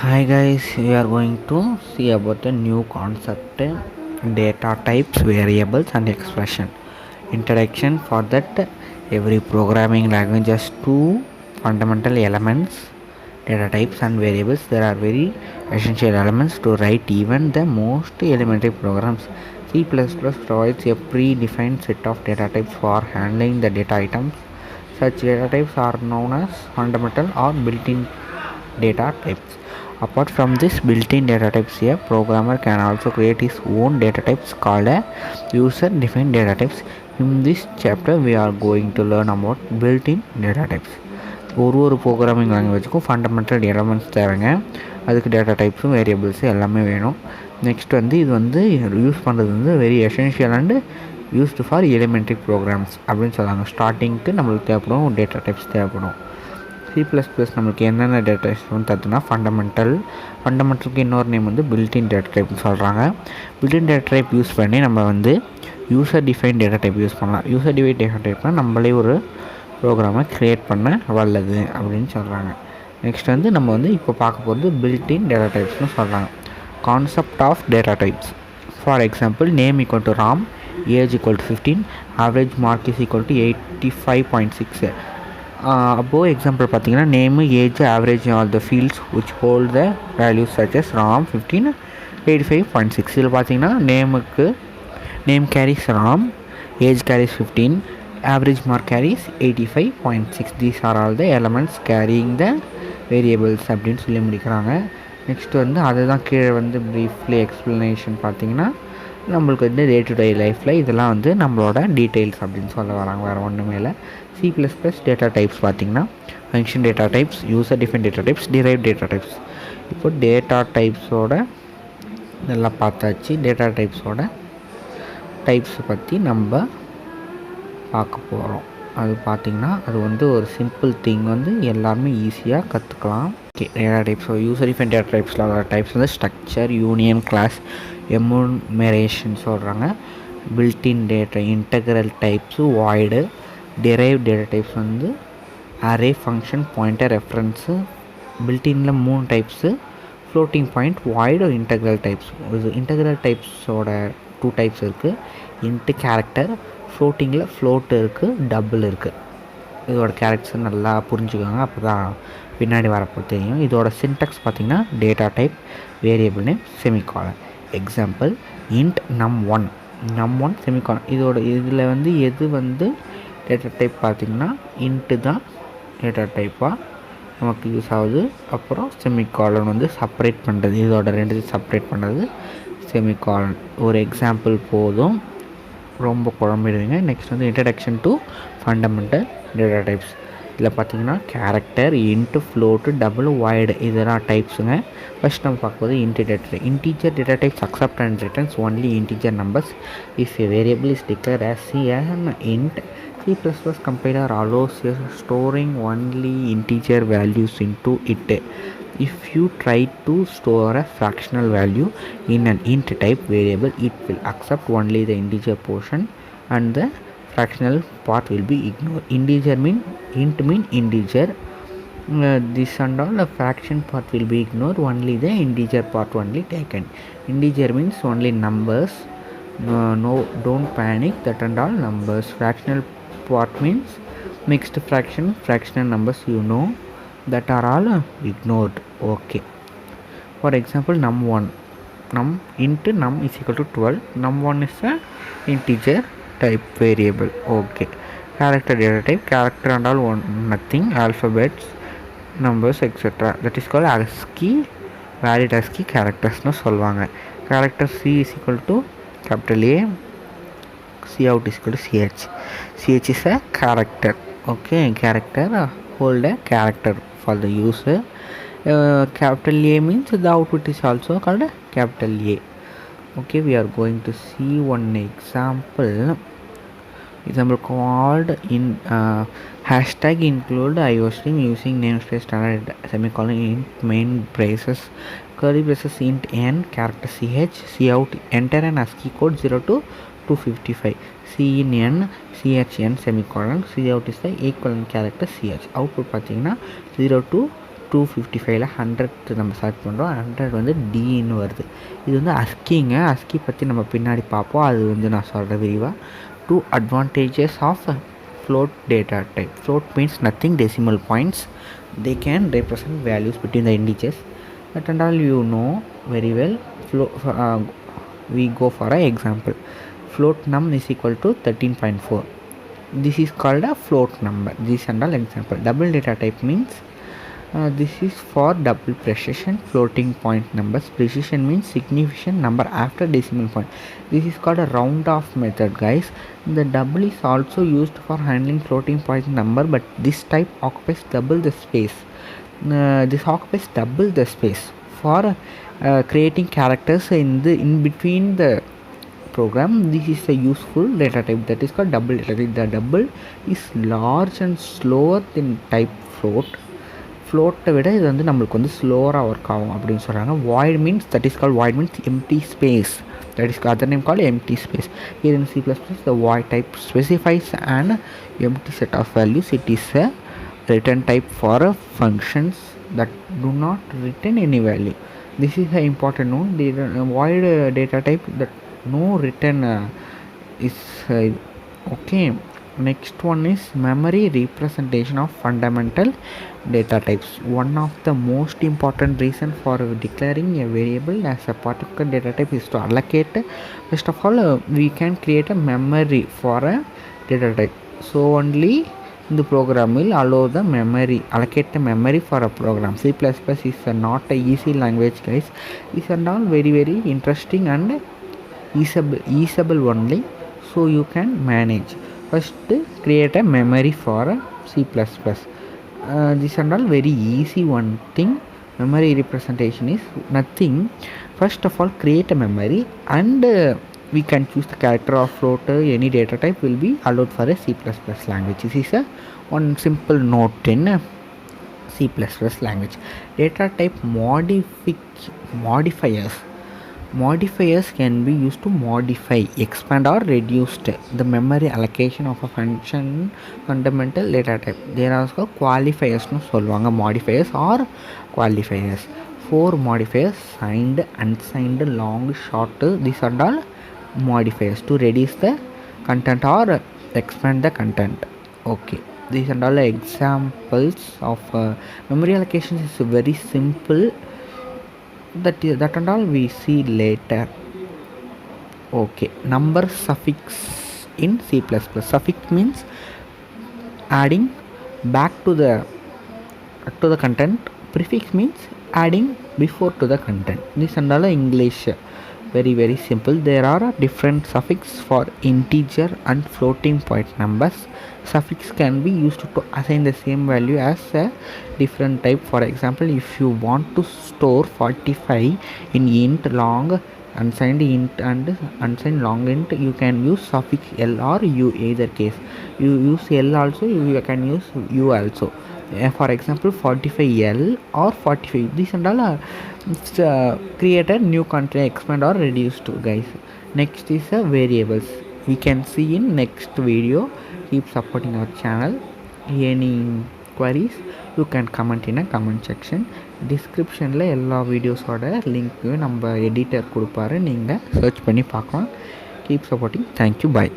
Hi guys, we are going to see about the new concept data types, variables and expression. Introduction for that every programming language has two fundamental elements, data types and variables. There are very essential elements to write even the most elementary programs. C++ provides a predefined set of data types for handling the data items. Such data types are known as fundamental or built-in data types. Apart from this built-in data types, a programmer can also create his own data types called a user-defined data types. In this chapter, we are going to learn about built-in data types. ஒரு programming லாங்குவேஜுக்கும் fundamental elements தேவைங்க. அதுக்கு data டைப்ஸும் variables எல்லாமே வேணும். Next இது use பண்ணுறது very essential and used for elementary programs அப்படின்னு சொல்லுவாங்க. ஸ்டார்டிங்க்கு நம்மளுக்கு தேவைப்படும் டேட்டா டைப்ஸ் தேவைப்படும். C++ நம்மளுக்கு என்னென்ன டேட்டா டைப்ஸ் தருதுன்னா ஃபண்டமெண்டலுக்கு இன்னொரு நேம் பில்டின் டேட்டா டைப்னு சொல்கிறாங்க. பில்டின் டேட்டா டைப் யூஸ் பண்ணி நம்ம user define data type use பண்ணலாம். யூசர் டிஃபைன் டேட்டா டைப்னால் நம்மளே ஒரு ப்ரோக்ராமை க்ரியேட் பண்ண வல்லது அப்படின்னு சொல்கிறாங்க. நெக்ஸ்ட் நம்ம இப்போ பார்க்க போகிறது பில்டின் டேட்டா டைப்ஸ்னு சொல்கிறாங்க. Concept of data types. For example, name equal to Ram, age equal to 15, average mark is equal to 85.6. above example பார்த்தீங்கன்னா name, age, average all the fields which hold the values such as ram 15, 85.6. இதில் பார்த்தீங்கன்னா name carries Ram, age carries 15, average mark carries 85.6. these are all the elements carrying the variables அப்படின்னு சொல்லி முடிக்கிறாங்க. Next அதுதான் கீழே briefly explanation பார்த்தீங்கன்னா நம்மளுக்கு day to day லைஃப்பில் இதெல்லாம் நம்மளோட டீட்டெயில்ஸ் அப்படின்னு சொல்ல வராங்க, வேறு ஒன்றுமே இல்லை. C++ டேட்டா டைப்ஸ் பார்த்திங்கன்னா function data types, user define data types, drive data types. இப்போ டேட்டா டைப்ஸோட நல்லா பார்த்தாச்சு. டேட்டா டைப்ஸோட டைப்ஸ் பற்றி நம்ம பார்க்க போகிறோம். அது பார்த்திங்கன்னா அது ஒரு சிம்பிள் திங், எல்லாருமே ஈஸியாக கற்றுக்கலாம். Okay, data types, user define data டைப்ஸில் வர types structure, union, class, enumeration சொல்கிறாங்க. Built in data, integral types, void. derived data types array, function, pointer, reference. built-inல 3 types, floating point, void, integral types. integral typesோட 2 types இருக்குது. int character, floatingல float இருக்குது, double இருக்குது. இதோட கேரக்டர்ஸ் நல்லா புரிஞ்சுக்கோங்க, அப்போ தான் பின்னாடி வரப்போ தெரியும். இதோட சின்டெக்ஸ் பார்த்திங்கன்னா data type, variable name, semicolon. Example, int num1 semicolon. இதில் எது டேட்டா டைப் பார்த்திங்கன்னா இன்ட்டு தான் டேட்டா டைப்பாக நமக்கு யூஸ் ஆகுது. அப்புறம் செமிகாலன் செப்பரேட் பண்ணுறது, இதோட ரெண்டு செப்பரேட் பண்ணுறது செமிகாலன். ஒரு எக்ஸாம்பிள் போதும், ரொம்ப குழம்பிடுவீங்க. Next introduction to fundamental data types. இதில் பார்த்திங்கன்னா character, int, float, double, void இதெல்லாம் டைப்ஸுங்க. ஃபஸ்ட் நம்ம பார்க்கும்போது integer data types accept and returns only integer numbers if a variable is declared as an int. C++ compiler allows storing only integer values into it. If you try to store a fractional value in an int type variable, it will accept only the integer portion and the fractional part will be ignored. Int mean integer, this and all, the fraction part will be ignored, only the integer part only taken. Integer means only numbers, no, don't panic, that and all numbers. Fractional part means mixed fractional numbers, that are all ignored. Okay, for example, num1 into num is equal to 12. num1 is a integer type variable. Okay, character data type, character and all nothing, alphabets, numbers, etc. that is called ASCII, valid ASCII characters னு சொல்வாங்க. character C is equal to capital A, C out is equal to CH. CH is a character. Okay, character hold a character for the user. Capital A means the output is also called capital A. Okay, we are going to see one example called in hashtag include iostream using namespace standard semicolon int main braces curly braces int n character ch. C out, enter an ASCII code 0 to 255. C in n, ch n semicolon. C out is the equivalent character ch. output பார்த்தீங்கன்னா 0 to 255ல 100 நம்ம select பண்ணுறோம். 100 வந்து டின்னு வருது. இது வந்து அஸ்கிங்க. அஸ்கி பற்றி நம்ம பின்னாடி பார்ப்போம். அது வந்து நான் சொல்கிறேன் விரிவாக. 2 advantages of float data type. Float means nothing decimal points. They can represent values between the integers. That and all you know very well. We go for an example. Float num is equal to 13.4. This is called a float number. This and all example. Double data type means this is for double precision floating point numbers. Precision means significant number after decimal point. This is called a round off method, guys. The double is also used for handling floating point number, but this type occupies double the space. This occupies double the space for creating characters in between the program. This is a useful data type that is called double data type. The double is large and slower than type float. ஃப்ளோட்டை விட இது வந்து நம்மளுக்கு வந்து ஸ்லோவராக work ஆகும் அப்படின்னு சொல்கிறாங்க. Void means that is called void means empty space. That is other name called empty space. Here in C++, the void type specifies an empty set of values. It is a return type for functions that do not return any value. This is an important note. The void data type that no return is okay. Next one is memory representation of fundamental data types. One of the most important reason for declaring a variable as a particular data type is to allocate. First of all, we can create a memory for a data type. So only the program will allow the memory, allocate the memory for a program. C++ is not a easy language, guys. These are all very very interesting and easeable only, so you can manage. First create a memory for a C++. This and all very easy one thing. Memory representation is nothing. First of all, create a memory and we can choose the character of float. Any data type will be allowed for a C++ language. This is a one simple note in C++ language. Data type modifiers. Modifiers can be used to modify, expand or reduce the memory allocation of a function fundamental data type. There are also qualifiers no solvanga, modifiers or qualifiers. 4 modifiers: signed, unsigned, long, short. These are all modifiers to reduce the content or expand the content. Okay, these are all examples of memory allocation. Is very simple. That and all we see later. Okay, number suffix in C++. Suffix means adding back to the content. Prefix means adding before to the content. This and all English. Very very simple. There are different suffix for integer and floating point numbers. Suffix can be used to assign the same value as a different type. For example, if you want to store 45 in int long, unsigned int and unsigned long int, you can use suffix l or u, either case. You use l also, you can use u also. For example, 45l or 45. These and all are create a new content, expand or reduce to, guys. Next is variables. We can see in next video. Keep supporting our channel. Any queries you can comment in a comment section. Descriptionல எல்லா வீடியோஸோட link நம்ம editor கொடுப்பாரு, நீங்கள் search பண்ணி பார்க்கலாம். Keep supporting. Thank you. Bye.